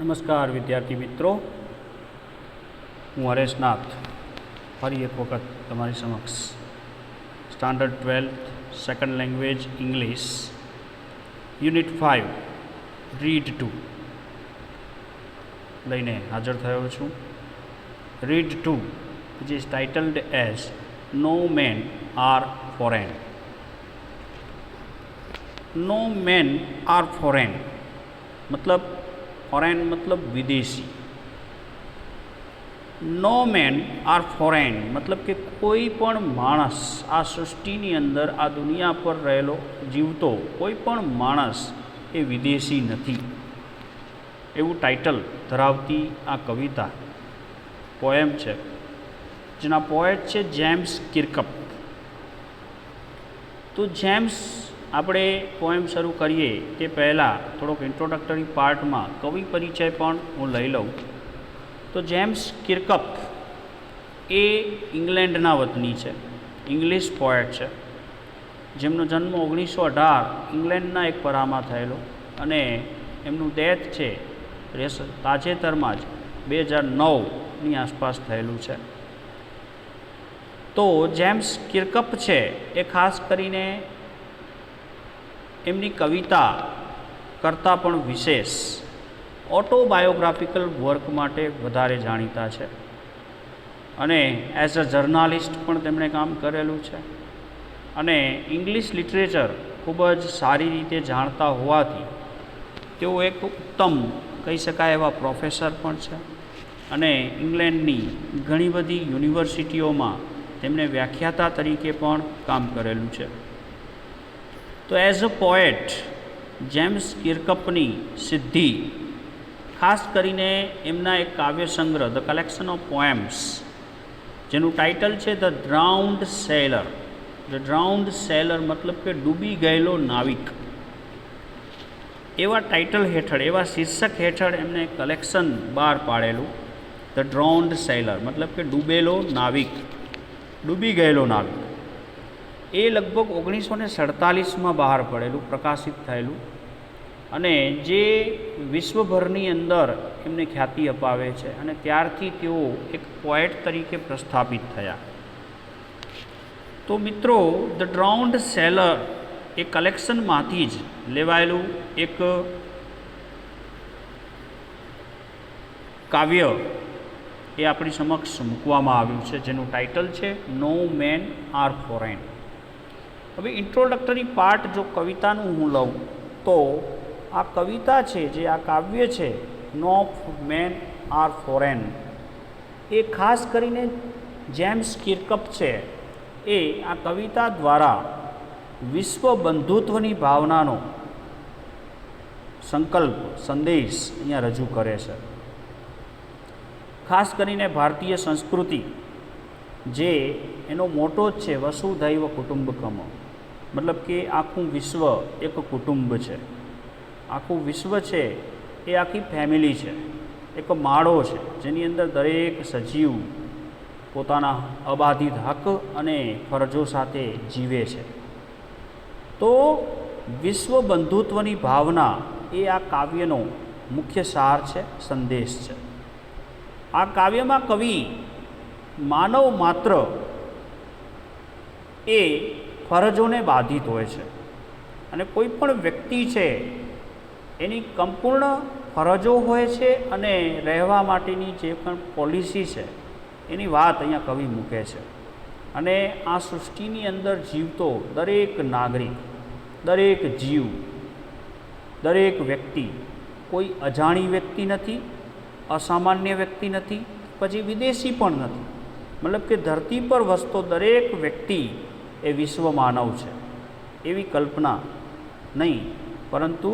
નમસ્કાર વિદ્યાર્થી મિત્રો, હું હરેશ નાથ ફરી એક વખત તમારી સમક્ષ standard 12 second language English unit 5 read 2 લઈને હાજર થયો છું. Read 2 which is titled as No Men Are Foreign. No men are foreign मतलब ફોરેન મતલબ વિદેશી. નો મેન આર ફોરેન મતલબ કે કોઈ પણ માણસ આ સૃષ્ટિની અંદર, આ દુનિયા પર રહેલો જીવતો કોઈ પણ માણસ એ વિદેશી નથી, એવું ટાઇટલ ધરાવતી આ કવિતા પોએમ છે, જેના પોએટ છે જેમ્સ કિર્કપ. તો જેમ્સ, આપણે પોએમ શરૂ કરીએ તે પહેલાં થોડોક ઇન્ટ્રોડક્ટરી પાર્ટમાં કવિ પરિચય પણ હું લઈ લઉં. તો જેમ્સ કિર્કપ એ ઇંગ્લેન્ડના વતની છે, ઇંગ્લિશ પોએટ છે, જેમનો જન્મ 1918 ઇંગ્લેન્ડના એક પરામાં થયેલો અને એમનું ડેથ છે તાજેતરમાં જ 2009ની આસપાસ થયેલું છે. તો જેમ્સ કિર્કપ છે એ ખાસ કરીને એમની કવિતા કરતાં પણ વિશેષ ઓટોબાયોગ્રાફિકલ વર્ક માટે વધારે જાણીતા છે અને એઝ અ જર્નાલિસ્ટ પણ તેમણે કામ કરેલું છે અને ઇંગ્લિશ લિટરેચર ખૂબ જ સારી રીતે જાણતા હોવાથી તેઓ એક ઉત્તમ કહી શકાય એવા પ્રોફેસર પણ છે અને ઇંગ્લેન્ડની ઘણી બધી યુનિવર્સિટીઓમાં તેમણે વ્યાખ્યાતા તરીકે પણ કામ કરેલું છે. તો એઝ અ પોએટ જેમ્સ કિર્કપની સિદ્ધિ ખાસ કરીને એમના એક કાવ્ય સંગ્રહ ધ કલેક્શન ઓફ પોએમ્સ, જેનું ટાઇટલ છે ધ ડ્રાઉન્ડ સેલર. ધ ડ્રાઉન્ડ સેલર મતલબ કે ડૂબી ગયેલો નાવિક, એવા ટાઇટલ હેઠળ, એવા શીર્ષક હેઠળ એમને કલેક્શન બહાર પાડેલું. ધ ડ્રાઉન્ડ સેલર મતલબ કે ડૂબેલો નાવિક, ડૂબી ગયેલો નાવિક. એ લગભગ 1947માં બહાર પડેલું, પ્રકાશિત થયેલું અને જે વિશ્વભરની અંદર એમને ખ્યાતિ અપાવે છે અને ત્યારથી તેઓ એક પોએટ તરીકે પ્રસ્થાપિત થયા. તો મિત્રો, ધ ડ્રાઉન્ડ સેલર એ કલેક્શનમાંથી જ લેવાયેલું એક કાવ્ય એ આપણી સમક્ષ મૂકવામાં આવ્યું છે, જેનું ટાઇટલ છે નો મેન આર ફોરેન. હવે ઇન્ટ્રોડક્ટરી પાર્ટ જો કવિતાનું હું લઉં તો આ કવિતા છે, જે આ કાવ્ય છે નો મેન આર ફોરેન, એ ખાસ કરીને જેમ્સ કિર્કપ છે એ આ કવિતા દ્વારા વિશ્વ બંધુત્વની ભાવનાનો સંકલ્પ, સંદેશ અહીંયા રજૂ કરે છે. ખાસ કરીને ભારતીય સંસ્કૃતિ, જે એનો મોટો જ છે વસુધૈવ કુટુંબકમ, મતલબ કે આખું વિશ્વ એક કુટુંબ છે, આખું વિશ્વ છે એ આખી ફેમિલી છે, એક માળો છે જેની અંદર દરેક સજીવ પોતાના અબાધિત હક અને ફરજો સાથે જીવે છે. તો વિશ્વ બંધુત્વની ભાવના એ આ કાવ્યનો મુખ્ય સાર છે, સંદેશ છે. આ કાવ્યમાં કવિ માનવ માત્ર એ ફરજોને બાધિત હોય છે અને કોઈ પણ વ્યક્તિ છે એની સંપૂર્ણ ફરજો હોય છે અને રહેવા માટેની જે પણ પોલિસી છે એની વાત અહીંયા કવિ મૂકે છે. અને આ સૃષ્ટિની અંદર જીવતો દરેક નાગરિક, દરેક જીવ, દરેક વ્યક્તિ કોઈ અજાણી વ્યક્તિ નથી, અસામાન્ય વ્યક્તિ નથી, પછી વિદેશી પણ નથી. મતલબ કે ધરતી પર વસતો દરેક વ્યક્તિ એ વિશ્વ માનવ છે, એવી કલ્પના નહીં, પરંતુ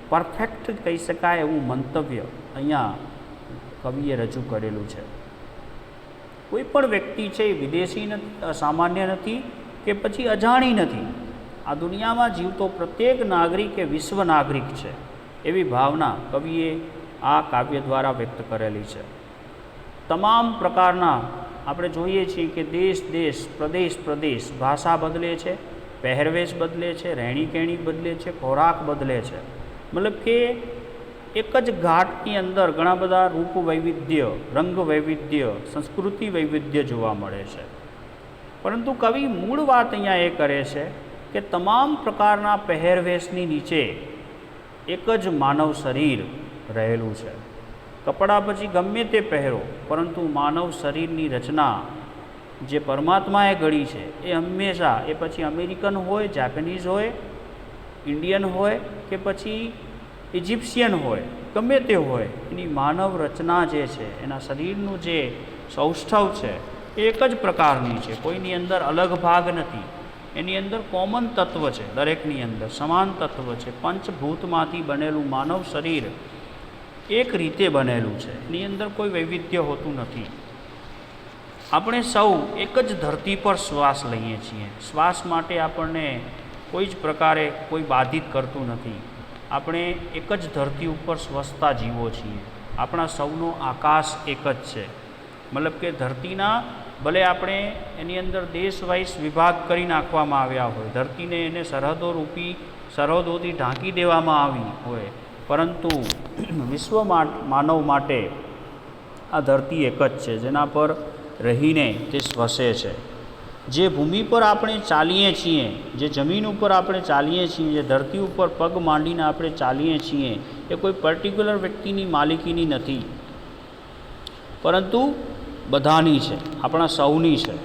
પરફેક્ટ કહી શકાય એવું મંતવ્ય અહીંયા કવિએ રજૂ કરેલું છે. કોઈ પણ વ્યક્તિ છે એ વિદેશી નથી, અસામાન્ય નથી કે પછી અજાણી નથી. આ દુનિયામાં જીવતો પ્રત્યેક નાગરિક એ વિશ્વ નાગરિક છે, એવી ભાવના કવિએ આ કાવ્ય દ્વારા વ્યક્ત કરેલી છે. તમામ પ્રકારના આપણે જોઈએ છીએ કે દેશ દેશ, પ્રદેશ પ્રદેશ, ભાષા બદલે છે, પહેરવેશ બદલે છે, રહેણીકહેણી બદલે છે, ખોરાક બદલે છે. મતલબ કે એક જ ઘાટની અંદર ઘણા બધા રૂપ વૈવિધ્ય, રંગ વૈવિધ્ય, સંસ્કૃતિ વૈવિધ્ય જોવા મળે છે. પરંતુ કવિ મૂળ વાત અહીંયા એ કરે છે કે તમામ પ્રકારના પહેરવેશની નીચે એક જ માનવ શરીર રહેલું છે. કપડાં પછી ગમે તે પહેરો, પરંતુ માનવ શરીરની રચના જે પરમાત્માએ ઘડી છે એ હંમેશા, એ પછી અમેરિકન હોય, જાપાનીઝ હોય, ઇન્ડિયન હોય કે પછી ઇજિપ્શિયન હોય, ગમે તે હોય, એની માનવ રચના જે છે, એના શરીરનું જે સૌષ્ઠવ છે એ એક જ પ્રકારની છે. કોઈની અંદર અલગ ભાગ નથી. એની અંદર કોમન તત્વ છે, દરેકની અંદર સમાન તત્વ છે. પંચભૂતમાંથી બનેલું માનવ શરીર એક રીતે બનેલું છે, એની અંદર કોઈ વૈવિધ્ય હોતું નથી. આપણે સૌ એક જ ધરતી પર શ્વાસ લઈએ છીએ. શ્વાસ માટે આપણને કોઈ જ પ્રકારે કોઈ બાધિત કરતું નથી. આપણે એક જ ધરતી ઉપર સ્વસ્થતા જીવો છીએ. આપણા સૌનો આકાશ એક જ છે. મતલબ કે ધરતીના ભલે આપણે એની અંદર દેશ વાઇઝ વિભાગ કરી નાખવામાં આવ્યા હોય, ધરતીને એને સરહદોથી ઢાંકી દેવામાં આવી હોય, પરંતુ વિશ્વ માનવ માટે આ ધરતી એક જ છે, જેના પર રહીને તે શ્વસે છે. જે ભૂમિ પર આપણે ચાલીએ છીએ, જે જમીન ઉપર આપણે ચાલીએ છીએ, જે ધરતી ઉપર પગ માંડીને આપણે ચાલીએ છીએ, એ કોઈ પર્ટિક્યુલર વ્યક્તિની માલિકીની નથી, પરંતુ બધાની છે, આપણા સૌની છે.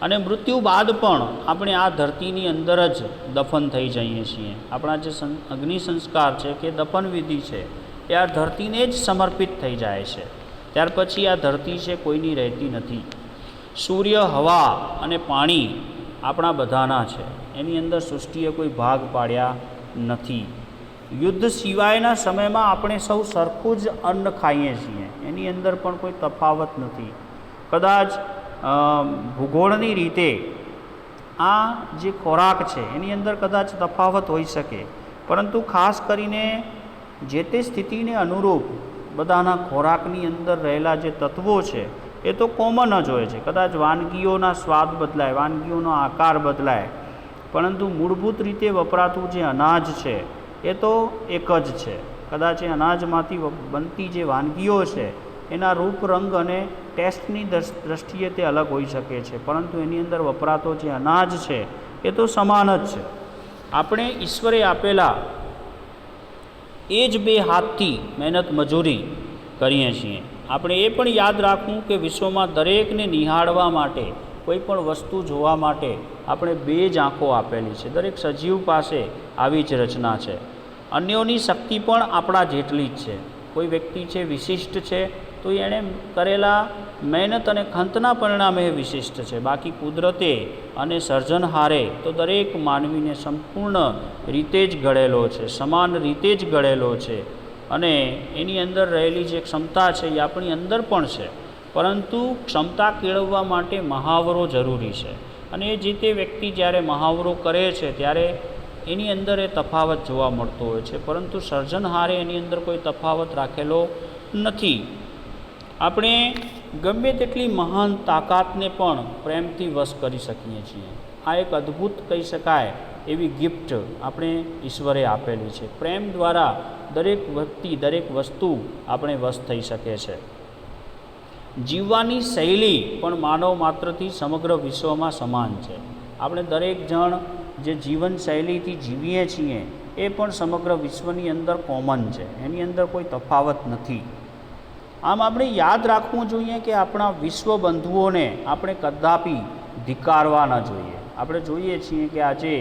અને મૃત્યુ બાદ પણ આપણે આ ધરતીની અંદર જ દફન થઈ જઈએ છીએ. આપણા જે અગ્નિ સંસ્કાર છે કે દફન વિધિ છે એ આ ધરતીને જ સમર્પિત થઈ જાય છે. ત્યાર પછી આ ધરતી છે કોઈની રહેતી નથી. સૂર્ય, હવા અને પાણી આપણા બધાના છે. એની અંદર સૃષ્ટિએ કોઈ ભાગ પાડ્યા નથી. યુદ્ધ સિવાયના સમયમાં આપણે સૌ સરખું જ અન્ન ખાઈએ છીએ. એની અંદર પણ કોઈ તફાવત નથી. કદાચ ભૂગોળની રીતે આ જે ખોરાક છે એની અંદર કદાચ તફાવત હોઈ શકે, પરંતુ ખાસ કરીને જે તે સ્થિતિને અનુરૂપ બધાના ખોરાકની અંદર રહેલા જે તત્વો છે એ તો કોમન જ હોય છે. કદાચ વાનગીઓના સ્વાદ બદલાય, વાનગીઓનો આકાર બદલાય, પરંતુ મૂળભૂત રીતે વપરાતું જે અનાજ છે એ તો એક જ છે. કદાચ એ અનાજમાંથી બનતી જે વાનગીઓ છે એના રૂપ, રંગ અને ટેસ્ટની દૃષ્ટિએ તે અલગ હોઈ શકે છે, પરંતુ એની અંદર વપરાતો જે અનાજ છે એ તો સમાન જ છે. આપણે ઈશ્વરે આપેલા એ જ બે હાથથી મહેનત મજૂરી કરીએ છીએ. આપણે એ પણ યાદ રાખવું કે વિશ્વમાં દરેકને નિહાળવા માટે, કોઈ પણ વસ્તુ જોવા માટે આપણે બે જ આંખો આપેલી છે. દરેક સજીવ પાસે આવી જ રચના છે. અન્યોની શક્તિ પણ આપણા જેટલી જ છે. કોઈ વ્યક્તિ છે વિશિષ્ટ છે તો એણે કરેલા મહેનત અને ખંતના પરિણામે વિશિષ્ટ છે. બાકી કુદરતે અને સર્જનહારે તો દરેક માનવીને સંપૂર્ણ રીતે જ ઘડેલો છે, સમાન રીતે જ ઘડેલો છે. અને એની અંદર રહેલી જે ક્ષમતા છે એ આપણી અંદર પણ છે, પરંતુ ક્ષમતા કેળવવા માટે મહાવરો જરૂરી છે. અને એ જે તે વ્યક્તિ જ્યારે મહાવરો કરે છે ત્યારે એની અંદર એ તફાવત જોવા મળતો હોય છે, પરંતુ સર્જનહારે એની અંદર કોઈ તફાવત રાખેલો નથી. આપણે ગમે તેટલી મહાન તાકાતને પણ પ્રેમથી વશ કરી શકીએ છીએ. આ એક અદ્ભુત કહી શકાય એવી ગિફ્ટ આપણે ઈશ્વરે આપેલી છે. પ્રેમ દ્વારા દરેક વ્યક્તિ, દરેક વસ્તુ આપણે વશ થઈ શકે છે. જીવવાની શૈલી પણ માનવ માત્રથી સમગ્ર વિશ્વમાં સમાન છે. આપણે દરેક જણ જે જીવન શૈલીથી જીવીએ છીએ એ પણ સમગ્ર વિશ્વની અંદર કોમન છે. એની અંદર કોઈ તફાવત નથી. આમ આપણે યાદ રાખવું જોઈએ કે આપણા વિશ્વ બંધુઓને આપણે કદાપી ધિક્કારવા ન જોઈએ. આપણે જોઈએ છીએ કે આજે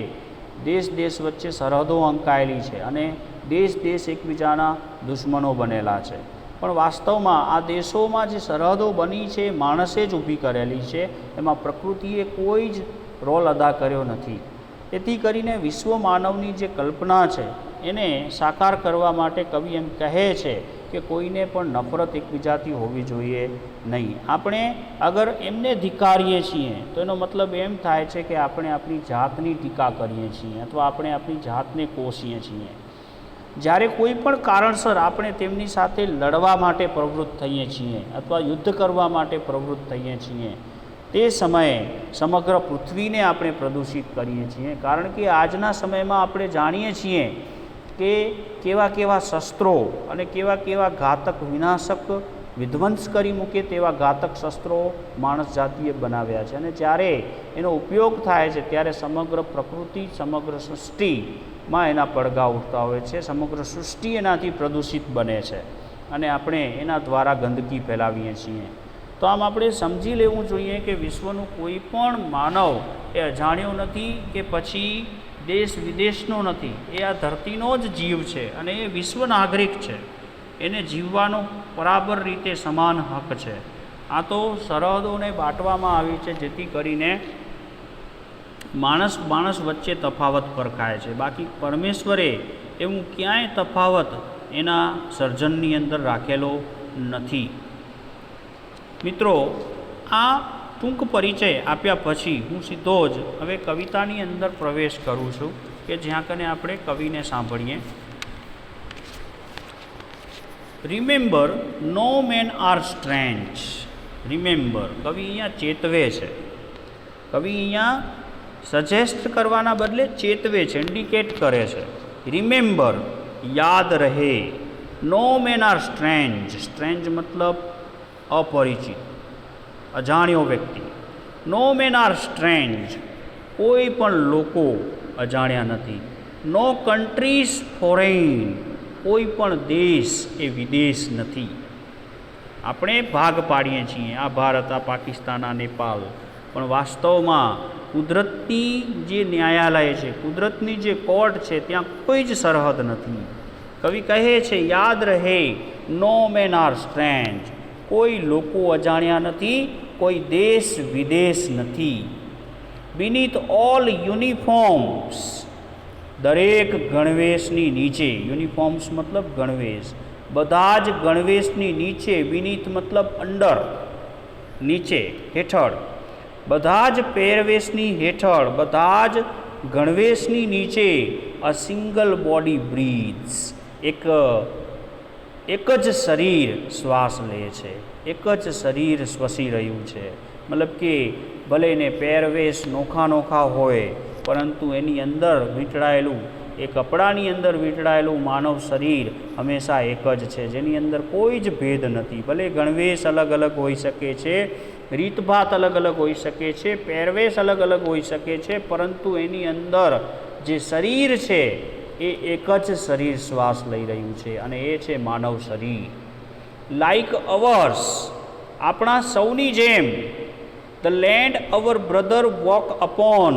દેશ વચ્ચે સરહદો અંકાયેલી છે અને દેશ એકબીજાના દુશ્મનો બનેલા છે. પણ વાસ્તવમાં આ દેશોમાં જે સરહદો બની છે એ માણસે જ ઊભી કરેલી છે. એમાં પ્રકૃતિએ કોઈ જ રોલ અદા કર્યો નથી. તેથી કરીને વિશ્વ માનવની જે કલ્પના છે એને સાકાર કરવા માટે કવિ એમ કહે છે કે કોઈને પણ નફરત એકબીજાથી હોવી જોઈએ નહીં. આપણે અગર એમને ધિક્કારીએ છીએ તો એનો મતલબ એમ થાય છે કે આપણે આપણી જાતની ટીકા કરીએ છીએ અથવા આપણે આપણી જાતને કોસીએ છીએ. જ્યારે કોઈ પણ કારણસર આપણે તેમની સાથે લડવા માટે પ્રવૃત્ત થઈએ છીએ અથવા યુદ્ધ કરવા માટે પ્રવૃત્ત થઈએ છીએ, તે સમયે સમગ્ર પૃથ્વીને આપણે પ્રદૂષિત કરીએ છીએ. કારણ કે આજના સમયમાં આપણે જાણીએ છીએ કે કેવા કેવા શસ્ત્રો અને કેવા કેવા ઘાતક વિનાશક વિધ્વંસ કરી મૂકે તેવા ઘાતક શસ્ત્રો માણસ જાતિએ બનાવ્યા છે. અને જ્યારે એનો ઉપયોગ થાય છે ત્યારે સમગ્ર પ્રકૃતિ, સમગ્ર સૃષ્ટિમાં એના પડઘા ઉઠતા હોય છે. સમગ્ર સૃષ્ટિ એનાથી પ્રદૂષિત બને છે અને આપણે એના દ્વારા ગંદકી ફેલાવીએ છીએ. તો આમ આપણે સમજી લેવું જોઈએ કે વિશ્વનું કોઈ પણ માનવ એ અજાણ્યો નથી કે પછી દેશ વિદેશનો નથી. એ આ ધરતીનો જ જીવ છે અને એ વિશ્વ નાગરિક છે. એને જીવવાનો બરાબર રીતે સમાન હક છે. આ તો સરહદોને બાંટવામાં આવી છે જેથી કરીને માણસ વચ્ચે તફાવત પરખાય છે. બાકી પરમેશ્વરે એવું ક્યાંય તફાવત એના સર્જનની અંદર રાખેલો નથી. મિત્રો, આ ટૂંક પરિચય આપ્યા પછી હું સીધો જ હવે કવિતાની અંદર પ્રવેશ કરું છું કે જ્યાં કને આપણે કવિને સાંભળીએ. રિમેમ્બર, નો મેન આર સ્ટ્રેન્જ. રિમેમ્બર, કવિ અહીંયા ચેતવે છે. કવિ અહીંયા સજેસ્ટ કરવાના બદલે ચેતવે છે, ઇન્ડિકેટ કરે છે. રિમેમ્બર, યાદ રહે. નો મેન આર સ્ટ્રેન્જ. સ્ટ્રેન્જ મતલબ અપરિચિત, અજાણ્યો વ્યક્તિ. નો મેન આર સ્ટ્રેન્જ. કોઈ પણ લોકો અજાણ્યા નથી. નો કન્ટ્રીઝ ફોરેન. કોઈ પણ દેશ એ વિદેશ નથી. આપણે ભાગ પાડીએ છીએ, આ ભારત, આ પાકિસ્તાન, આ નેપાળ, પણ વાસ્તવમાં કુદરતની જે ન્યાયાલય છે, કુદરતની જે કોર્ટ છે, ત્યાં કોઈ જ સરહદ નથી. કવિ કહે છે યાદ રહે, નો મેન આર સ્ટ્રેન્જ. કોઈ લોકો અજાણ્યા નથી, કોઈ દેશ વિદેશ નથી. બીનીથ ઓલ યુનિફોર્મ્સ. દરેક ગણવેશની નીચે. યુનિફોર્મ્સ મતલબ ગણવેશ. બધા જ ગણવેશની નીચે. બીનીથ મતલબ અંડર, નીચે, હેઠળ. બધા જ પહેરવેશની હેઠળ, બધા જ ગણવેશની નીચે અ સિંગલ બોડી બ્રીથ્સ. એક જ શરીર શ્વાસ લે છે, એક જ શરીર શ્વસી રહ્યું છે. મતલબ કે ભલે એને પહેરવેશ નોખા હોય, પરંતુ એની અંદર વીંટળાયેલું, એ કપડાની અંદર વીંટળાયેલું માનવ શરીર હંમેશા એક જ છે, જેની અંદર કોઈ જ ભેદ નથી. ભલે ગણવેશ અલગ અલગ હોઈ શકે છે, રીતભાત અલગ અલગ હોઈ શકે છે, પહેરવેશ અલગ અલગ હોઈ શકે છે, પરંતુ એની અંદર જે શરીર છે એ એક જ શરીર શ્વાસ લઈ રહ્યું છે અને એ છે માનવ શરીર. Like ours. આપણા સૌની જેમ. The land our brother walk upon.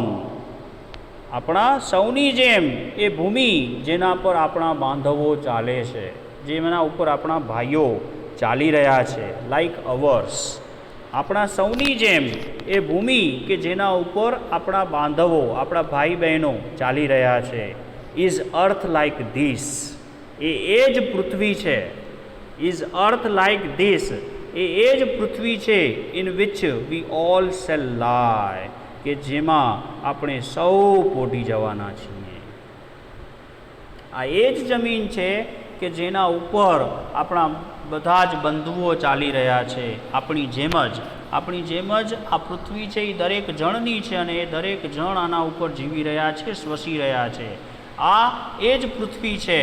આપણા સૌની જેમ એ ભૂમિ જેના પર આપણા બાંધવો ચાલે છે, જેના ઉપર આપણા ભાઈઓ ચાલી રહ્યા છે. Like ours. આપણા સૌની જેમ એ ભૂમિ કે જેના ઉપર આપણા બાંધવો, આપણા ભાઈ બહેનો ચાલી રહ્યા છે. Is earth like this. એ જ પૃથ્વી છે. Is earth like this. એ જ પૃથ્વી છે. In which we all shall lie. કે જેમાં આપણે સૌ પોઢી જવાના છીએ. આ એ જ જમીન છે કે જેના ઉપર આપણા બધા જ બંધુઓ ચાલી રહ્યા છે. આપણી જેમ જ આ પૃથ્વી છે એ દરેક જણની છે અને એ દરેક જણ આના ઉપર જીવી રહ્યા છે, શ્વસી રહ્યા છે. આ એ જ પૃથ્વી છે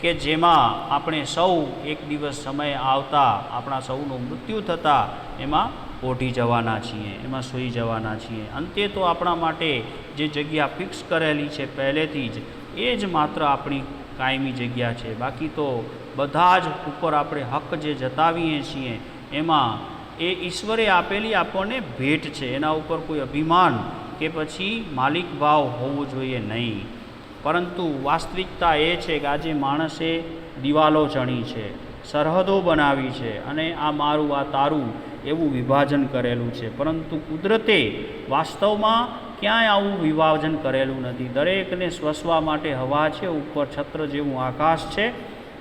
કે જેમાં આપણે સૌ એક દિવસ સમય આવતા, આપણા સૌનું મૃત્યુ થતાં એમાં પોઢી જવાના છીએ, એમાં સૂઈ જવાના છીએ. અંતે તો આપણા માટે જે જગ્યા ફિક્સ કરેલી છે પહેલેથી જ, એ જ માત્ર આપણી કાયમી જગ્યા છે. બાકી તો બધા જ ઉપર આપણે હક જે જતાવીએ છીએ એમાં એ ઈશ્વરે આપેલી આપણને ભેટ છે. એના ઉપર કોઈ અભિમાન કે પછી માલિક ભાવ હોવો જોઈએ નહીં. પરંતુ વાસ્તવિકતા એ છે કે આજે માણસે દિવાલો ચણી છે, સરહદો બનાવી છે અને આ મારું, આ તારું એવું વિભાજન કરેલું છે. પરંતુ કુદરતે વાસ્તવમાં ક્યાંય આવું વિભાજન કરેલું નથી. દરેકને શ્વસવા માટે હવા છે, ઉપર છત્ર જેવું આકાશ છે,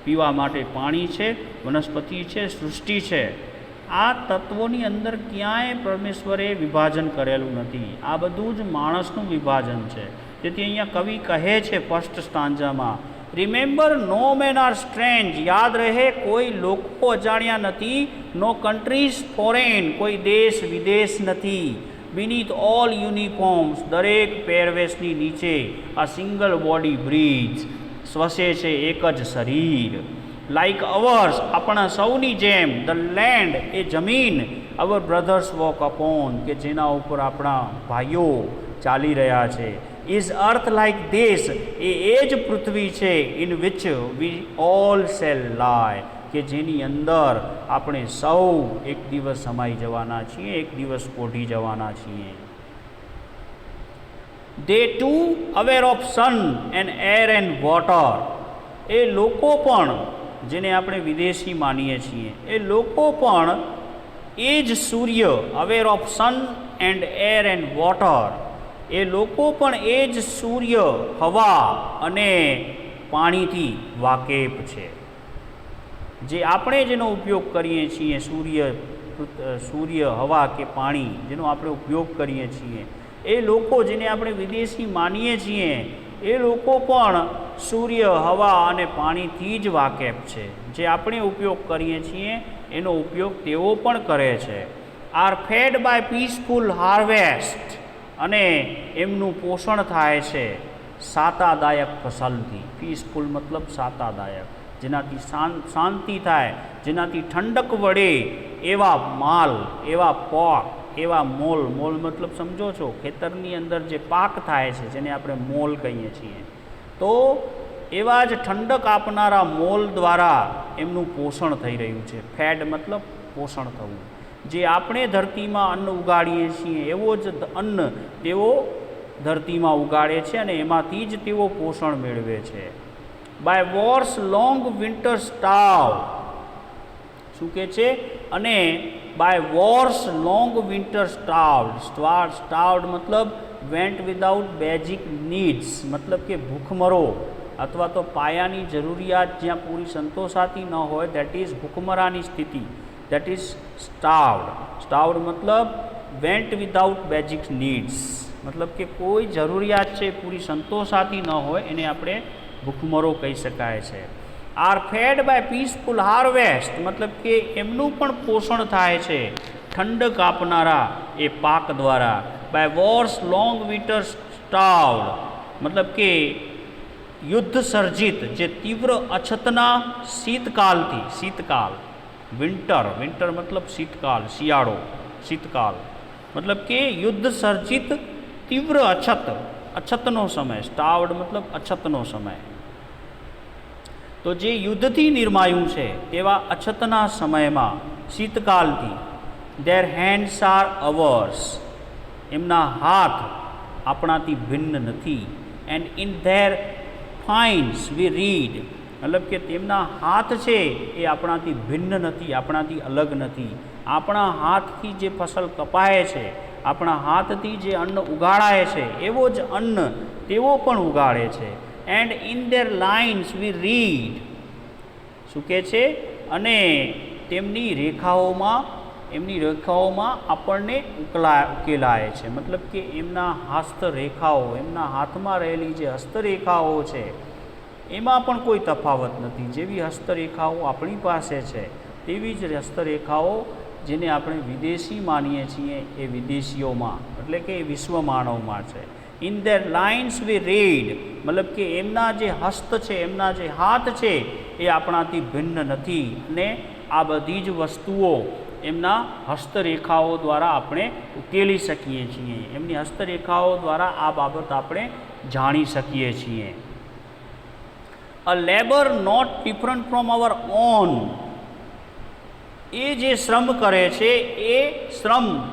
પીવા માટે પાણી છે, વનસ્પતિ છે, સૃષ્ટિ છે. આ તત્વોની અંદર ક્યાંય પરમેશ્વરે વિભાજન કરેલું નથી. આ બધું જ માણસનું વિભાજન છે. તેથી અહીંયા કવિ કહે છે ફર્સ્ટ સ્ટાન્જામાં, રિમેમ્બર, નો મેન આર સ્ટ્રેન્જ. યાદ રહે, કોઈ લોકો અજાણ્યા નથી. નો કન્ટ્રીઝ ફોરેન. કોઈ દેશ વિદેશ નથી. બીનીથ ઓલ યુનિફોર્મ્સ. દરેક પહેરવેશની નીચે આ સિંગલ બોડી બ્રીથ્સ. શ્વસે છે એક જ શરીર. લાઈક અવર્સ, આપણા સૌની જેમ, ધ લેન્ડ, એ જમીન, અવર બ્રધર્સ વોક અપોન, કે જેના ઉપર આપણા ભાઈઓ ચાલી રહ્યા છે. ઇઝ અર્થ લાઈક ધીસ, એ જ પૃથ્વી છે. In which we all shall lie, કે જેની અંદર આપણે સૌ એક દિવસ સમાઈ જવાના છીએ, એક દિવસ પોઢી જવાના છીએ. They too aware of sun and air and water, એ લોકો પણ, જેને આપણે વિદેશી માનીએ છીએ, એ લોકો પણ એ જ સૂર્ય, aware of sun and air and water, એ લોકો પણ એ જ સૂર્ય, હવા અને પાણીથી વાકેફ છે. જે આપણે જેનો ઉપયોગ કરીએ છીએ, સૂર્ય, હવા કે પાણી, જેનો આપણે ઉપયોગ કરીએ છીએ, એ લોકો જેને આપણે વિદેશી માનીએ છીએ, એ લોકો પણ સૂર્ય, હવા અને પાણીથી જ વાકેફ છે. જે આપણે ઉપયોગ કરીએ છીએ એનો ઉપયોગ તેઓ પણ કરે છે. Are fed by peaceful harvest, અને એમનું પોષણ થાય છે સાતાદાયક ફસલથી. પીસફુલ મતલબ સાતાદાયક, જેનાથી શાંતિ થાય, જેનાથી ઠંડક વળે એવા માલ, એવા પાક, એવા મોલ મતલબ સમજો છો, ખેતરની અંદર જે પાક થાય છે જેને આપણે મોલ કહીએ છીએ, તો એવા જ ઠંડક આપનારા મોલ દ્વારા એમનું પોષણ થઈ રહ્યું છે. ફેડ મતલબ પોષણ થવું. જે આપણે ધરતીમાં અન્ન ઉગાડીએ છીએ એવો જ અન્ન તેઓ ધરતીમાં ઉગાડે છે અને એમાંથી જ તેઓ પોષણ મેળવે છે. બાય વોર્સ લોંગ વિન્ટર સ્ટાવ, શું કહે છે? અને બાય વોર્સ લોંગ વિન્ટર સ્ટાવ્ડ મતલબ વેન્ટ વિદાઉટ બેઝિક નીડ્સ, મતલબ કે ભૂખમરો અથવા તો પાયાની જરૂરિયાત જ્યાં પૂરી સંતોષાતી ન હોય, દેટ ઇઝ ભૂખમરાની સ્થિતિ, દેટ ઇઝ સ્ટાવ્ડ મતલબ વેન્ટ વિદાઉટ બેઝિક નીડ્સ, મતલબ કે કોઈ જરૂરિયાત છે પૂરી સંતોષાતી ન હોય એને આપણે ભૂખમરો કહી શકાય છે. Are fed by peaceful harvest, મતલબ કે એમનું પણ પોષણ થાય છે ઠંડક આપનારા એ પાક દ્વારા. બાય વોર્સ લોંગ વિન્ટર સ્ટાવ્ડ, મતલબ કે યુદ્ધ સર્જિત જે તીવ્ર અછતના શીતકાલથી, શીતકાલ, વિન્ટર મતલબ શીતકાલ, શિયાળો, શીતકાલ મતલબ કે યુદ્ધ સર્જિત તીવ્ર અછતનો સમય, સ્ટાવ્ડ મતલબ અછતનો સમય. તો જે યુદ્ધથી નિર્માયું છે તેવા અછતના સમયમાં, શીતકાલથી, ધેર હેન્ડ્સ આર અવર્સ, એમના હાથ આપણાથી ભિન્ન નથી. And in their fines we read, મતલબ કે તેમના હાથ છે એ આપણાથી ભિન્ન નથી, આપણાથી અલગ નથી. આપણા હાથથી જે ફસલ કપાય છે, આપણા હાથથી જે અન્ન ઉગાડાય છે એવો જ અન્ન તેઓ પણ ઉગાડે છે. And in their lines we read, શું કહે છે? અને તેમની રેખાઓમાં આપણને ઉકેલાય છે, મતલબ કે એમના હસ્તરેખાઓ, એમના હાથમાં રહેલી જે હસ્તરેખાઓ છે એમાં પણ કોઈ તફાવત નથી. જેવી હસ્તરેખાઓ આપણી પાસે છે તેવી જ હસ્તરેખાઓ જેને આપણે વિદેશી માનીએ છીએ એ વિદેશીઓમાં, એટલે કે વિશ્વ માનવમાં છે. In their lines we read, મતલબ કે એમના જે હસ્ત છે, એમના જે હાથ છે એ આપણાથી ભિન્ન નથી. અને આ બધી જ વસ્તુઓ એમના હસ્તરેખાઓ દ્વારા આપણે ઉકેલી શકીએ છીએ, એમની હસ્તરેખાઓ દ્વારા આ બાબત આપણે જાણી શકીએ છીએ. A labour not different from our own, એ જે શ્રમ કરે છે એ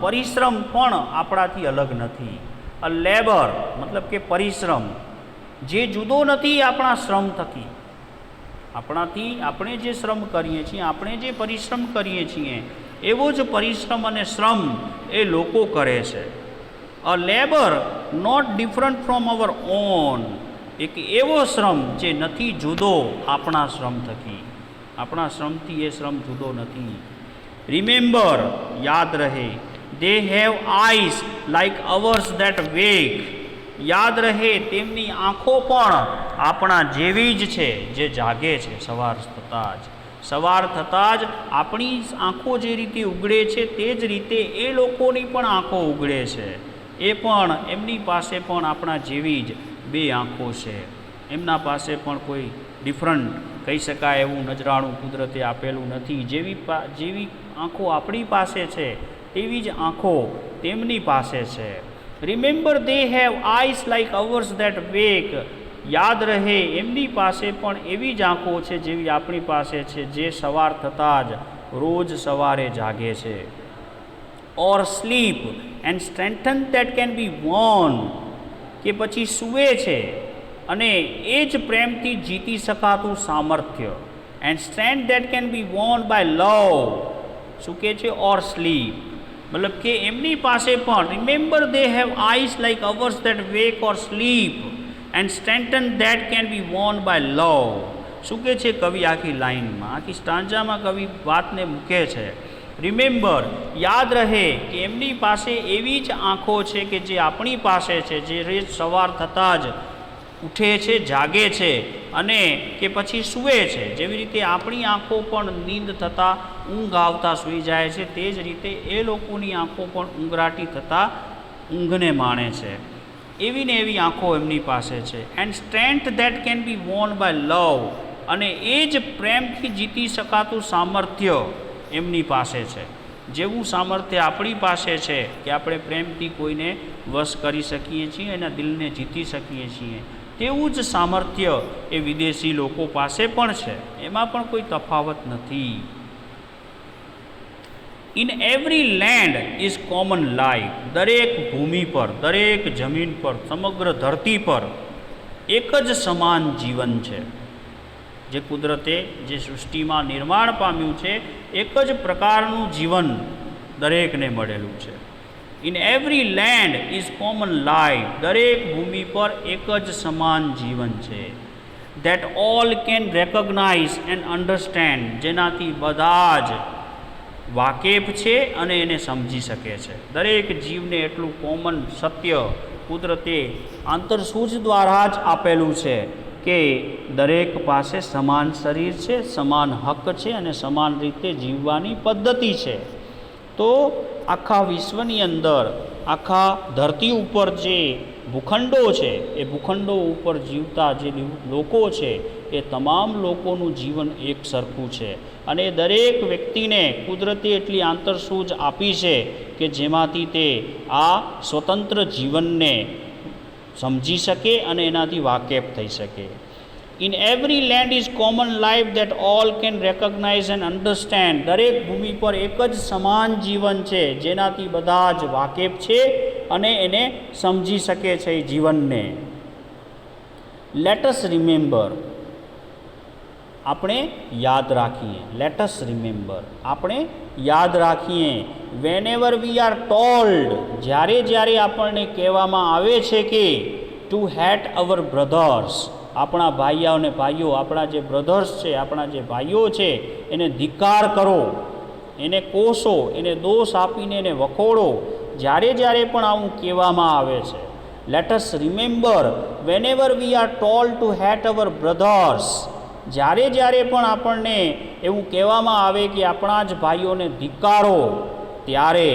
પરિશ્રમ પણ આપણાથી અલગ નથી. અ લેબર મતલબ કે પરિશ્રમ, જે જુદો નથી આપણા શ્રમ થકી. આપણાથી આપણે જે શ્રમ કરીએ છીએ, આપણે જે પરિશ્રમ કરીએ છીએ એવો જ પરિશ્રમ અને શ્રમ એ લોકો કરે છે. A labour not different from our own, એક એવો શ્રમ જે નથી જુદો આપણા શ્રમ થકી, આપણા શ્રમથી એ શ્રમ જુદો નથી. રિમેમ્બર, યાદ રહે. They have eyes like ours that wake, યાદ રહે તેમની આંખો પણ આપણા જેવી જ છે જે જાગે છે. સવાર થતાં જ આપણી આંખો જે રીતે ઉઘડે છે તે જ રીતે એ લોકોની પણ આંખો ઉઘડે છે. એ પણ, એમની પાસે પણ આપણા જેવી જ બે આંખો છે. એમના પાસે પણ કોઈ ડિફરન્ટ કહી શકાય એવું નજરાણું કુદરતે આપેલું નથી. જેવી આંખો આપણી પાસે છે તેવી જ આંખો તેમની પાસે છે. Remember they have eyes like ours that wake. યાદ રહે એમની પાસે પણ એવી જ આંખો છે જેવી આપણી પાસે છે, જે સવાર થતાં જ રોજ સવારે જાગે છે. Or sleep and strengthen that can be won. કે પછી સૂવે છે અને એ જ પ્રેમથી જીતી શકાતું સામર્થ્ય. And strength that can be won by love. શું કહે છે? Or sleep. મતલબ કે એમની પાસે પણ remember they have eyes like ours that wake or sleep and strengthen that can be won by love. શું કહે છે કવિ આખી લાઇનમાં, આખી સ્ટાન્જામાં કવિ વાતને મૂકે છે. રિમેમ્બર, યાદ રહે કે એમની પાસે એવી જ આંખો છે કે જે આપણી પાસે છે, જે રોજ સવાર થતાં જ ઉઠે છે, જાગે છે અને કે પછી સૂવે છે. જેવી રીતે આપણી આંખો પણ નીંદ થતાં ઊંઘ આવતા સૂઈ જાય છે, તે જ રીતે એ લોકોની આંખો પણ ઊંઘરાટી થતાં ઊંઘને માણે છે. એવી ને એવી આંખો એમની પાસે છે. And strength that can be won by love. અને એ જ પ્રેમથી જીતી શકાતું સામર્થ્ય એમની પાસે છે. જેવું સામર્થ્ય આપણી પાસે છે કે આપણે પ્રેમથી કોઈને વશ કરી શકીએ છીએ, એના દિલને જીતી શકીએ છીએ, તેવું જ સામર્થ્ય એ વિદેશી લોકો પાસે પણ છે. એમાં પણ કોઈ તફાવત નથી. In every land is common life. દરેક ભૂમિ પર, દરેક જમીન પર, સમગ્ર ધરતી પર એક જ સમાન જીવન છે. જે કુદરતે જે સૃષ્ટિમાં નિર્માણ પામ્યું છે, એક જ પ્રકારનું જીવન દરેકને મળેલું છે. In every land is common life. દરેક ભૂમિ પર એક જ સમાન જીવન છે. That all can recognise and understand. જેનાથી બધા જ વાકેફ છે અને એને સમજી શકે છે. દરેક જીવને એટલું કોમન સત્ય કુદરતે આંતરસૂઝ દ્વારા જ આપેલું છે કે દરેક પાસે સમાન શરીર છે, સમાન હક છે અને સમાન રીતે જીવવાની પદ્ધતિ છે. તો આખા વિશ્વની અંદર, આખા ધરતી ઉપર જે ભૂખંડો છે, એ ભૂખંડો ઉપર જીવતા જે લોકો છે, એ તમામ લોકોનું જીવન એક સરખું છે. અને દરેક વ્યક્તિને કુદરતે એટલી આંતરસૂઝ આપી છે કે જેમાંથી તે આ સ્વતંત્ર જીવનને સમજી શકે અને એનાથી વાકેફ થઈ શકે. In every land is common life that all can recognise and understand. દરેક ભૂમિ પર એક જ સમાન જીવન છે જેનાથી બધા જ વાકેફ છે અને એને સમજી શકે છે એ જીવનને. Let us remember. આપણે યાદ રાખીએ. Let us remember. આપણે યાદ રાખીએ. Whenever we are told. જ્યારે જ્યારે આપણને કહેવામાં આવે છે કે ટુ હેટ અવર બ્રધર્સ. આપણા ભાઈઓ અને ભાઈઓ, આપણા જે બ્રધર્સ છે, આપણા જે ભાઈઓ છે, એને ધિક્કાર કરો, એને કોસો, એને દોષ આપીને એને વખોડો. જ્યારે જ્યારે પણ આવું કહેવામાં આવે છે, let us remember whenever we are told to hate our brothers. જ્યારે જ્યારે પણ આપણને એવું કહેવામાં આવે કે આપણા જ ભાઈઓને ધિક્કારો, ત્યારે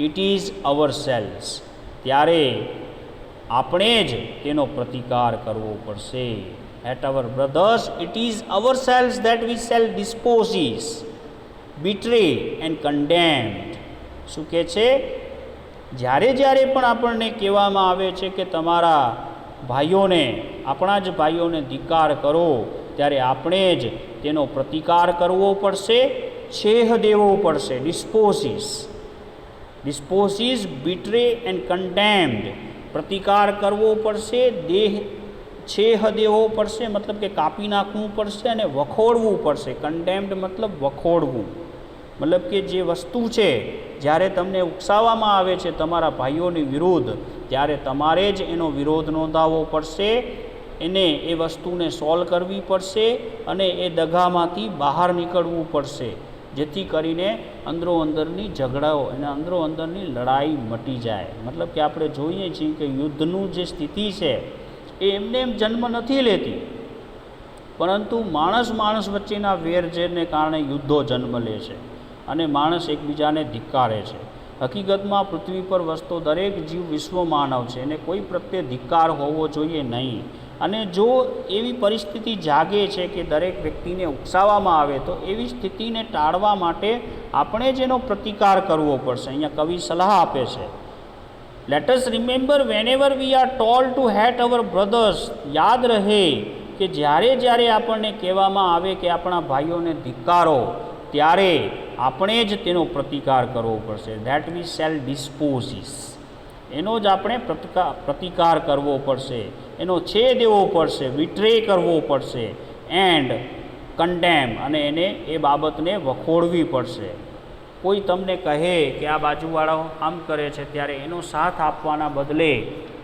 ઇટ ઇઝ અવર સેલ્સ. ત્યારે આપણે જ તેનો પ્રતિકાર કરવો પડશે. At our brothers it is our selves that we shall despise, betray and condemned. શું કહે છે? જ્યારે જ્યારે પણ આપણને કહેવામાં આવે છે કે તમારા ભાઈઓને, આપણા જ ભાઈઓને ધિક્કાર કરો, ત્યારે આપણે જ તેનો પ્રતિકાર કરવો પડશે, છેહ દેવો પડશે. ડિસ્પોઝિસ, બિટ્રે એન્ડ કન્ડેમ્ડ. પ્રતિકાર કરવો પડશે, છેહ દેવો પડશે મતલબ કે કાપી નાખવું પડશે, અને વખોડવું પડશે. કન્ડેમ્ડ મતલબ વખોડવું. મતલબ કે જે વસ્તુ છે, જ્યારે તમને ઉકસાવવામાં આવે છે તમારા ભાઈઓની વિરુદ્ધ, ત્યારે તમારે જ એનો વિરોધ નોંધાવવો પડશે, એને એ વસ્તુને સોલ્વ કરવી પડશે અને એ દગામાંથી બહાર નીકળવું પડશે, જેથી કરીને અંદરો અંદરની ઝઘડાઓ અને અંદરો અંદરની લડાઈ મટી જાય. મતલબ કે આપણે જોઈએ છીએ કે યુદ્ધનું જે સ્થિતિ છે એ એમને એમ જન્મ નથી લેતી, પરંતુ માણસ વચ્ચેના વેરઝેરને કારણે યુદ્ધો જન્મ લે છે અને માણસ એકબીજાને ધિક્કારે છે. હકીકતમાં પૃથ્વી પર વસતો દરેક જીવ વિશ્વ માનવ છે, એને કોઈ પ્રત્યે ધિક્કાર હોવો જોઈએ નહીં. અને જો એવી પરિસ્થિતિ જાગે છે કે દરેક વ્યક્તિને ઉકસાવવામાં આવે તો એવી સ્થિતિને ટાળવા માટે આપણે જ એનો પ્રતિકાર કરવો પડશે. અહીંયા કવિ સલાહ આપે છે, let us remember whenever we are told to hate our brothers. યાદ રહે કે જ્યારે જ્યારે આપણને કહેવામાં આવે કે આપણા ભાઈઓને ધિક્કારો, ત્યારે આપણે જ તેનો પ્રતિકાર કરવો પડશે. That we shall despise. એનો જ આપણે પ્રતિકાર કરવો પડશે, એનો છેદ દેવો પડશે, વિટ્રે કરવો પડશે, એન્ડ કન્ડેમ, અને એને એ બાબતને વખોડવી પડશે. કોઈ તમને કહે કે આ બાજુવાળો આમ કરે છે, ત્યારે એનો સાથ આપવાના બદલે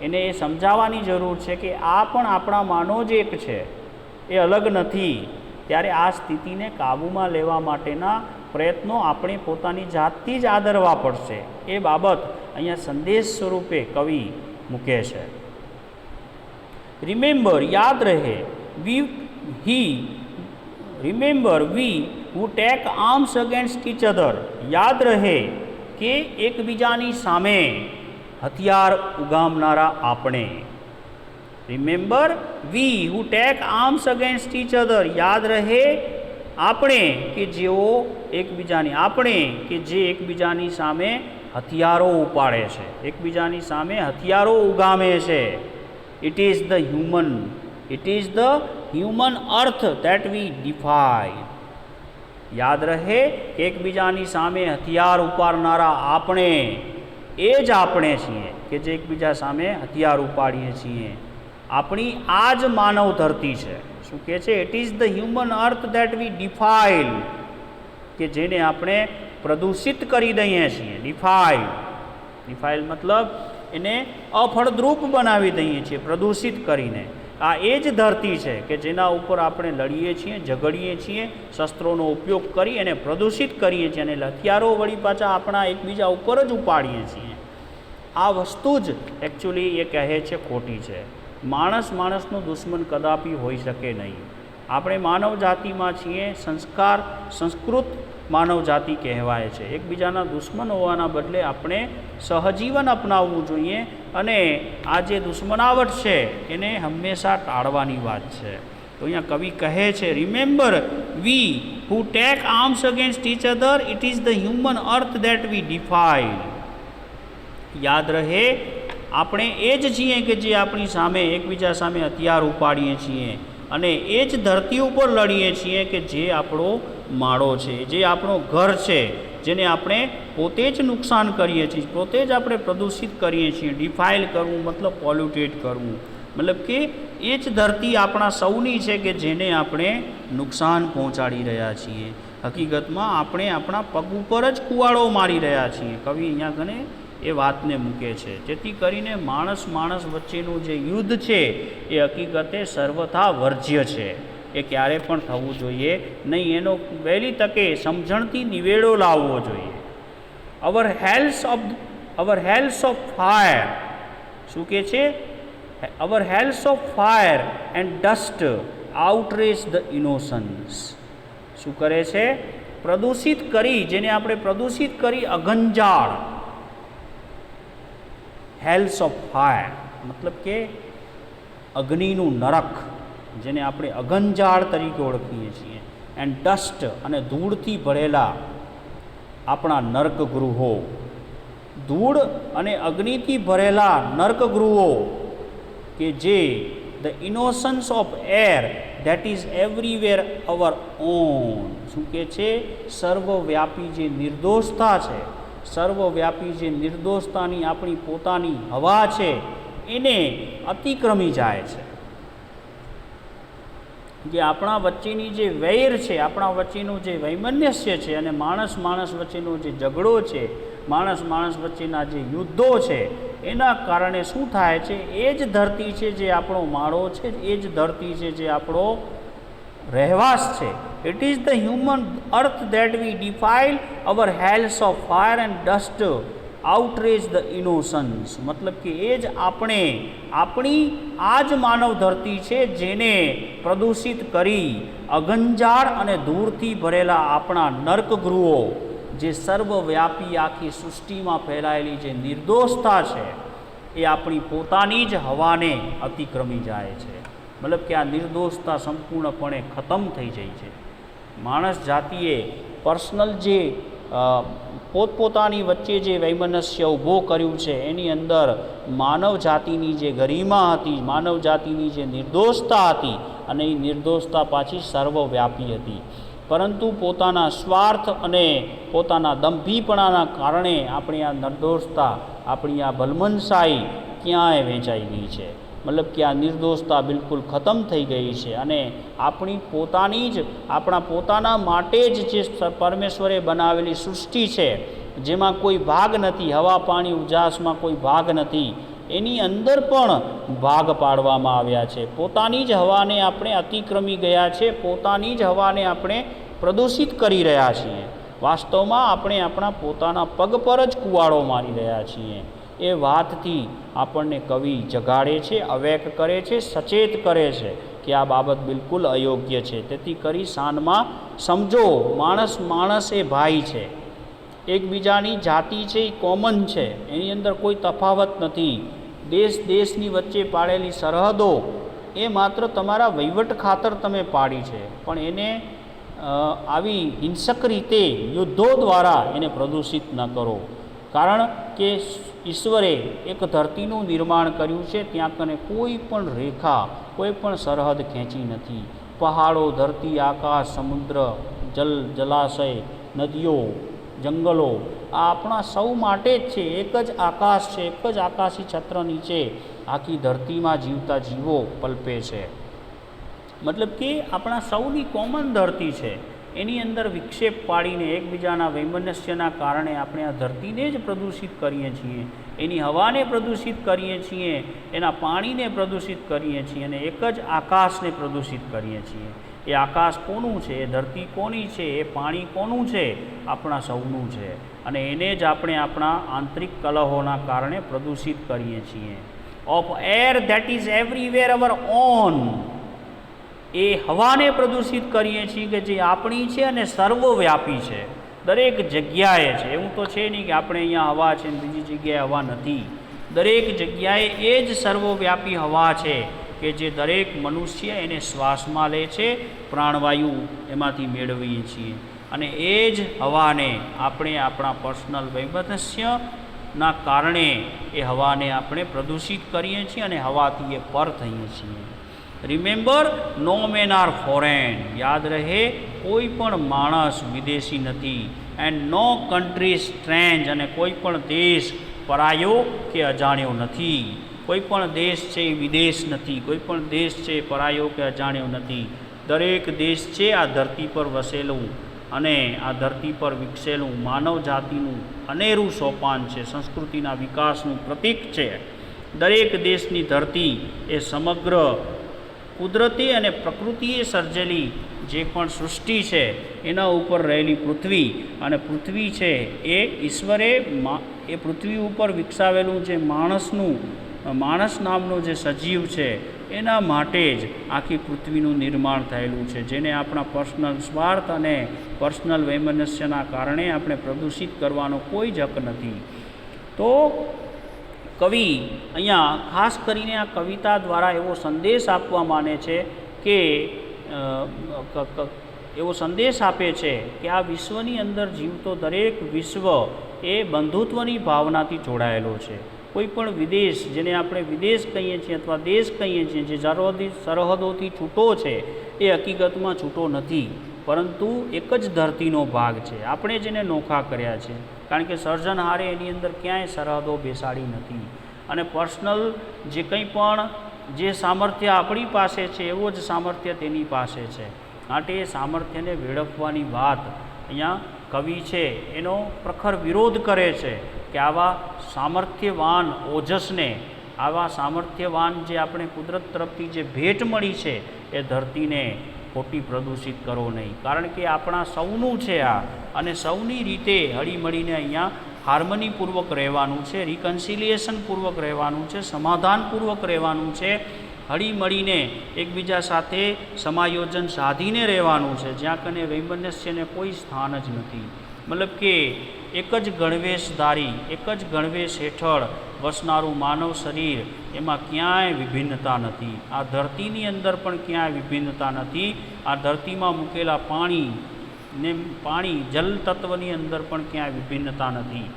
એને એ સમજાવવાની જરૂર છે કે આ પણ આપણામાંનો જ એક છે, એ અલગ નથી. ત્યારે આ સ્થિતિને કાબૂમાં લેવા માટેના પ્રયત્નો આપણે પોતાની જાતથી જ આદરવા પડશે. એ બાબત અહીંયા સંદેશ સ્વરૂપે કવિ મૂકે છે. રિમેમ્બર, યાદ રહે, we who take arms against each other. યાદ રહે કે એકબીજાની સામે હથિયાર ઉગામનારા આપણે. Remember we who take arms against each other. યાદ રહે આપણે કે જે એકબીજાની સામે હથિયારો ઉપાડે છે, એકબીજાની સામે હથિયારો ઉગામે છે. It is the human earth that we defy. યાદ રહે કે એકબીજાની સામે હથિયાર ઉપાડનારા આપણે એ જ આપણે છીએ કે જે એકબીજા સામે હથિયાર ઉપાડીએ છીએ. આપણી આ જ માનવ ધરતી છે. શું કહે છે? It is the human earth that we defile, કે જેને આપણે પ્રદૂષિત કરી દઈએ છીએ. ડિફાઇલ મતલબ એને અફળદ્રુપ બનાવી દઈએ છીએ પ્રદૂષિત કરીને. આ એ જ ધરતી છે કે જેના ઉપર આપણે લડીએ છીએ, ઝઘડીએ છીએ, શસ્ત્રોનો ઉપયોગ કરી અને પ્રદૂષિત કરીએ છીએ, અને હથિયારો વળી પાછા આપણા એકબીજા ઉપર જ ઉપાડીએ છીએ. આ વસ્તુ જ એકચ્યુઅલી એ કહે છે ખોટી છે. માણસનો દુશ્મન કદાપી હોઈ શકે નહીં. આપણે માનવ જાતિમાં છીએ, સંસ્કૃત માનવ જાતિ કહેવાય છે. એકબીજાના દુશ્મન હોવાના બદલે આપણે સહજીવન અપનાવવું જોઈએ, અને આ જે દુશ્મનાવટ છે એને હંમેશા ટાળવાની વાત છે. તો અહીંયા કવિ કહે છે, remember we who take arms against each other, it is the human earth that we defy. યાદ રહે આપણે એ જ છીએ કે જે આપણી સામે એકબીજા સામે હથિયાર ઉપાડીએ છીએ, અને એ જ ધરતી ઉપર લડીએ છીએ કે જે આપણો માળો છે, જે આપણો ઘર છે, જેને આપણે પોતે જ નુકસાન કરીએ છીએ, પોતે જ આપણે પ્રદૂષિત કરીએ છીએ. ડિફાઇલ કરવું મતલબ પોલ્યુટેડ કરવું, મતલબ કે એ જ ધરતી આપણા સૌની છે કે જેને આપણે નુકસાન પહોંચાડી રહ્યા છીએ. હકીકતમાં આપણે આપણા પગ ઉપર જ કુવાડો મારી રહ્યા છીએ. કવિ અહીંયા કને એ વાતને મૂકે છે. જેથી કરીને માણસ વચ્ચેનું જે યુદ્ધ છે એ હકીકતે સર્વથા વર્જ્ય છે. એ ક્યારે પણ થવું જોઈએ નહીં. એનો વહેલી તકે સમજણથી નિવેડો લાવવો જોઈએ. અવર હેલ્સ ઓફ ફાયર, શું કહે છે? Our hells of fire and dust outrage the innocence. શું કરે છે? પ્રદૂષિત કરી, જેને આપણે પ્રદૂષિત કરી અગંજાળ. હેલ્સ ઓફ ફાયર મતલબ કે અગ્નિનું નરક, જેને આપણે અગંજાળ તરીકે ઓળખીએ છીએ. એન્ડ ડસ્ટ, અને ધૂળથી ભરેલા આપણા નર્કગૃહો. ધૂળ અને અગ્નિથી ભરેલા નર્કગૃહો કે જે the innocence of air that is everywhere our on. શું કે છે? સર્વવ્યાપી જે નિર્દોષતા છે, સર્વવ્યાપી જે નિર્દોષતાની આપણી પોતાની હવા છે, એને અતિક્રમી જાય છે. જે આપણા વચ્ચેની જે વૈર છે, આપણા વચ્ચેનું જે વૈમનસ્ય છે, અને માણસ વચ્ચેનો જે ઝઘડો છે, માણસ વચ્ચેના જે યુદ્ધો છે, એના કારણે શું થાય છે? એ જ ધરતી છે જે આપણો માળો છે, એ જ ધરતી છે જે આપણો રહેવાસ છે. It is the human earth that we defile, our hells of fire and dust outrage the innocence. મતલબ કે એ જ આપણી આ જ માનવ ધરતી છે જેને પ્રદૂષિત કરી અગંજાળ અને ધૂળથી ભરેલા આપણા નર્કગૃહો, જે સર્વવ્યાપી આખી સૃષ્ટિમાં ફેલાયેલી જે નિર્દોષતા છે, એ આપણી પોતાની જ હવાને અતિક્રમી જાય છે. મતલબ કે આ નિર્દોષતા સંપૂર્ણપણે ખતમ થઈ જાય છે. માણસ જાતિએ પર્સનલ જે પોતપોતાની વચ્ચે જે વૈમનસ્ય ઊભો કર્યું છે એની અંદર માનવ જાતિની જે ગરિમા હતી, માનવ જાતિની જે નિર્દોષતા હતી, અને એ નિર્દોષતા પાછી સર્વવ્યાપી હતી. પરંતુ પોતાના સ્વાર્થ અને પોતાના દંભીપણાના કારણે આપણી આ નિર્દોષતા, આપણી આ ભલમનસાઈ ક્યાંય વેચાઈ ગઈ છે. મતલબ કે આ નિર્દોષતા બિલકુલ ખતમ થઈ ગઈ છે અને આપણી પોતાની જ, આપણા પોતાના માટે જ જે પરમેશ્વરે બનાવેલી સૃષ્ટિ છે, જેમાં કોઈ ભાગ નથી, હવા પાણી ઉજાસમાં કોઈ ભાગ નથી, એની અંદર પણ ભાગ પાડવામાં આવ્યા છે. પોતાની જ હવાને આપણે અતિક્રમી ગયા છે, પોતાની જ હવાને આપણે પ્રદૂષિત કરી રહ્યા છીએ. વાસ્તવમાં આપણે આપણા પોતાના પગ પર જ કુવાડો મારી રહ્યા છીએ. એ વાતથી આપણને કવિ જગાડે છે, અવેક કરે છે, સચેત કરે છે કે આ બાબત બિલકુલ અયોગ્ય છે. તેથી કરી શાનમાં સમજો, માણસ એ ભાઈ છે, એકબીજાની જાતિ છે એ કોમન છે, એની અંદર કોઈ તફાવત નથી. દેશની વચ્ચે પાડેલી સરહદો એ માત્ર તમારા વહીવટ ખાતર તમે પાડી છે, પણ એને આવી હિંસક રીતે યુદ્ધો દ્વારા એને પ્રદૂષિત ન કરો. કારણ કે ઈશ્વરે એક ધરતીનું નિર્માણ કર્યું છે, ત્યાં કને કોઈ પણ રેખા, કોઈ પણ સરહદ ખેંચી નથી. પહાડો, ધરતી, આકાશ, સમુદ્ર, જલાશય, નદીઓ, જંગલો આ આપણા સૌ માટે જ છે. એક જ આકાશ છે, એક જ આકાશી છત્ર નીચે આખી ધરતીમાં જીવતા જીવો પલપે છે. મતલબ કે આપણા સૌની કોમન ધરતી છે, એની અંદર વિક્ષેપ પાડીને એકબીજાના વૈમનસ્યના કારણે આપણે આ ધરતીને જ પ્રદૂષિત કરીએ છીએ, એની હવાને પ્રદૂષિત કરીએ છીએ, એના પાણીને પ્રદૂષિત કરીએ છીએ, અને એક જ આકાશને પ્રદૂષિત કરીએ છીએ. એ આકાશ કોનું છે, એ ધરતી કોની છે, એ પાણી કોનું છે? આપણા સૌનું છે. અને એને જ આપણે આપણા આંતરિક કલહોના કારણે પ્રદૂષિત કરીએ છીએ. Of air that is everywhere our own, એ હવાને પ્રદૂષિત કરીએ છીએ કે જે આપણી છે અને સર્વવ્યાપી છે, દરેક જગ્યાએ છે. એવું તો છે નહીં કે આપણે અહીંયા હવા છે ને બીજી જગ્યાએ હવા નથી. દરેક જગ્યાએ એ જ સર્વવ્યાપી હવા છે કે જે દરેક મનુષ્ય એને શ્વાસમાં લે છે, પ્રાણવાયુ એમાંથી મેળવીએ છીએ. અને એ જ હવાને આપણે આપણા પર્સનલ વૈમનસ્યના કારણે એ હવાને આપણે પ્રદૂષિત કરીએ છીએ અને હવાથી એ પર થઈએ છીએ. રિમેમ્બર, નો મેન આર ફોરેન, યાદ રહે કોઈ પણ માણસ વિદેશી નથી. એન્ડ નો કન્ટ્રી સ્ટ્રેન્જ, અને કોઈ પણ દેશ પરાયો કે અજાણ્યો નથી. કોઈ પણ દેશ છે એ વિદેશ નથી, કોઈ પણ દેશ છે એ પરાયો કે અજાણ્યો નથી. દરેક દેશ છે આ ધરતી પર વસેલું અને આ ધરતી પર વિકસેલું માનવ જાતિનું અનેરું સોપાન છે, સંસ્કૃતિના વિકાસનું પ્રતીક છે. દરેક દેશની ધરતી એ સમગ્ર કુદરતી અને પ્રકૃતિએ સર્જેલી જે પણ સૃષ્ટિ છે એના ઉપર રહેલી પૃથ્વી, અને પૃથ્વી છે એ ઈશ્વરે એ પૃથ્વી ઉપર વિકસાવેલું જે માણસ નામનું જે સજીવ છે એના માટે જ આખી પૃથ્વીનું નિર્માણ થયેલું છે, જેને આપણા પર્સનલ સ્વાર્થ અને પર્સનલ વૈમનસ્યના કારણે આપણે પ્રદૂષિત કરવાનો કોઈ જ હક નથી. તો કવિ અહીંયા ખાસ કરીને આ કવિતા દ્વારા એવો સંદેશ આપવા માને છે કે એવો સંદેશ આપે છે કે આ વિશ્વની અંદર જીવતો દરેક વિશ્વ એ બંધુત્વની ભાવનાથી જોડાયેલો છે. કોઈ પણ વિદેશ, જેને આપણે વિદેશ કહીએ છીએ અથવા દેશ કહીએ છીએ, જે સરહદોથી છૂટો છે, એ હકીકતમાં છૂટો નથી, પરંતુ એક જ ધરતીનો ભાગ છે. આપણે જેને નોખા કર્યા છે, કારણ કે સર્જનહારે એની અંદર ક્યાંય સરહદો બેસાડી નથી. અને પર્સનલ જે કંઈ પણ જે સામર્થ્ય આપણી પાસે છે એવો જ સામર્થ્ય તેની પાસે છે. માટે એ સામર્થ્યને વેડફવાની વાત અહીંયા કવિ છે એનો પ્રખર વિરોધ કરે છે કે આવા સામર્થ્યવાન ઓજસને, આવા સામર્થ્યવાન જે આપણે કુદરત તરફથી જે ભેટ મળી છે એ ધરતીને ખોટી પ્રદૂષિત કરો નહીં. કારણ કે આપણા સૌનું છે આ, અને સૌની રીતે હળીમળીને અહીંયા હાર્મનીપૂર્વક રહેવાનું છે, રિકન્સિલિએશનપૂર્વક રહેવાનું છે, સમાધાનપૂર્વક રહેવાનું છે, હળીમળીને એકબીજા સાથે સમાયોજન સાધીને રહેવાનું છે, જ્યાં કને વૈમનસ્યને કોઈ સ્થાન જ નથી. મતલબ કે એક જ ગણવેશધારી, એક જ ગણવેશ હેઠળ વસનારું માનવ શરીર, એમાં ક્યાંય વિભિન્નતા નથી. આ ધરતીની અંદર પણ ક્યાંય વિભિન્નતા નથી. આ ધરતીમાં મૂકેલા પાણી જલ તત્વની અંદર પણ ક્યાંય વિભિન્નતા નથી.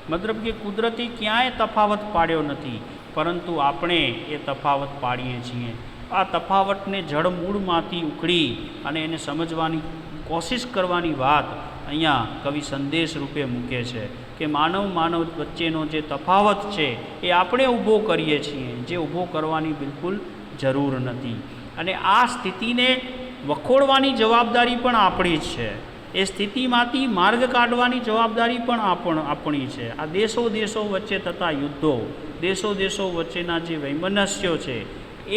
મતલબ કે કુદરતી ક્યાંય તફાવત પાડ્યો નથી, પરંતુ આપણે એ તફાવત પાડીએ છીએ. આ તફાવતને જળમૂળમાંથી ઉખડી અને એને સમજવાની કોશિશ કરવાની વાત અહીંયા કવિ સંદેશ રૂપે મૂકે છે કે માનવ વચ્ચેનો જે તફાવત છે એ આપણે ઊભો કરીએ છીએ, જે ઊભો કરવાની બિલકુલ જરૂર નથી. અને આ સ્થિતિને વખોડવાની જવાબદારી પણ આપણી જ છે. એ સ્થિતિમાંથી માર્ગ કાઢવાની જવાબદારી પણ આપણી છે. આ દેશો વચ્ચે થતા યુદ્ધો, દેશો વચ્ચેના જે વૈમનસ્યો છે,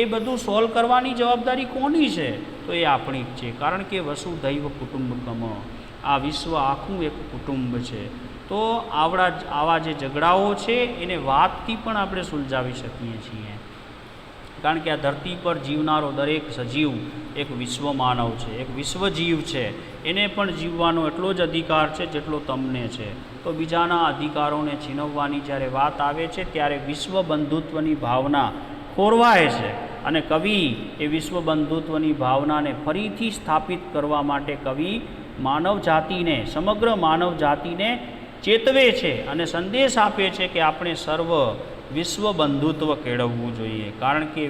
એ બધું સોલ્વ કરવાની જવાબદારી કોની છે? તો એ આપણી જ છે. કારણ કે વસુધૈવ કુટુંબકમ, આ વિશ્વ આખું એક કુટુંબ છે. તો આવા જે ઝઘડાઓ છે એને વાતથી પણ આપણે સુલઝાવી શકીએ છીએ. કારણ કે આ ધરતી પર જીવનારો દરેક સજીવ એક વિશ્વ માનવ છે, એક વિશ્વ જીવ છે. એને પણ જીવવાનો એટલો જ અધિકાર છે જેટલો તમને છે. તો બીજાના અધિકારોને છીનવવાની જ્યારે વાત આવે છે ત્યારે વિશ્વ બંધુત્વની ભાવના ખોરવાય છે. અને કવિ એ વિશ્વ બંધુત્વની ભાવનાને ફરીથી સ્થાપિત કરવા માટે કવિ માનવ જાતિને, સમગ્ર માનવ જાતિને ચેતવે છે અને સંદેશ આપે છે કે આપણે સર્વ વિશ્વ બંધુત્વ કેળવવું જોઈએ. કારણ કે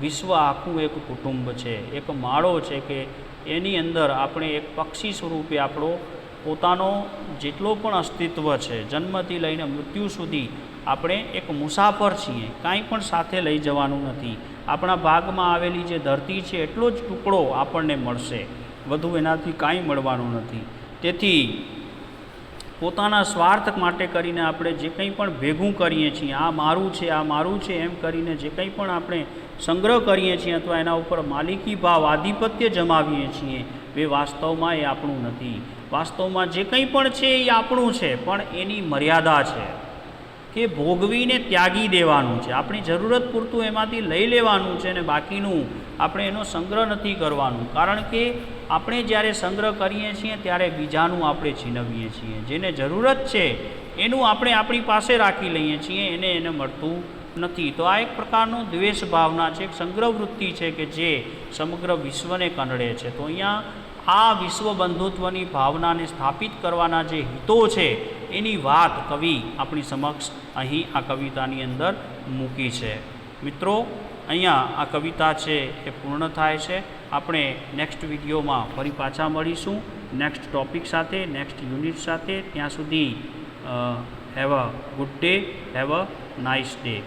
વિશ્વ આખું એક કુટુંબ છે, એક માળો છે કે એની અંદર આપણે એક પક્ષી સ્વરૂપે આપણો પોતાનો જેટલો પણ અસ્તિત્વ છે, જન્મથી લઈને મૃત્યુ સુધી આપણે એક મુસાફર છીએ. કાંઈ પણ સાથે લઈ જવાનું નથી. આપણા ભાગમાં આવેલી જે ધરતી છે એટલો જ ટુકડો આપણને મળશે, વધુ એનાથી કાંઈ મળવાનું નથી. તેથી પોતાના સ્વાર્થ માટે કરીને આપણે જે કંઈ પણ ભેગું કરીએ છીએ, આ મારું છે, આ મારું છે એમ કરીને જે કંઈ પણ આપણે સંગ્રહ કરીએ છીએ અથવા એના ઉપર માલિકી ભાવ, આધિપત્ય જમાવીએ છીએ, એ વાસ્તવમાં એ આપણું નથી. વાસ્તવમાં જે કંઈ પણ છે એ આપણું છે, પણ એની મર્યાદા છે કે ભોગવીને ત્યાગી દેવાનું છે. આપણી જરૂરત પૂરતું એમાંથી લઈ લેવાનું છે અને બાકીનું આપણે એનો સંગ્રહ નથી કરવાનું. કારણ કે આપણે જ્યારે સંગ્રહ કરીએ છીએ ત્યારે બીજાનું આપણે છીનવીએ છીએ. જેને જરૂરત છે એનું આપણે આપણી પાસે રાખી લઈએ છીએ, એને મળતું નથી. તો આ એક પ્રકારનો દ્વેષ ભાવના છે, એક સંગ્રહ વૃત્તિ છે કે જે સમગ્ર વિશ્વને કંડળે છે. તો અહીંયા આ વિશ્વ બંધુત્વની ભાવનાને સ્થાપિત કરવાના જે હિતો છે એની વાત કવિ આપણી સમક્ષ અહીં આ કવિતાની અંદર મૂકી છે. મિત્રો, અહીંયા આ કવિતા છે એ પૂર્ણ થાય છે. આપણે નેક્સ્ટ વિડીયોમાં ફરી પાછા મળીશું, નેક્સ્ટ ટૉપિક સાથે, નેક્સ્ટ યુનિટ સાથે. ત્યાં સુધી have a good day, have a nice day.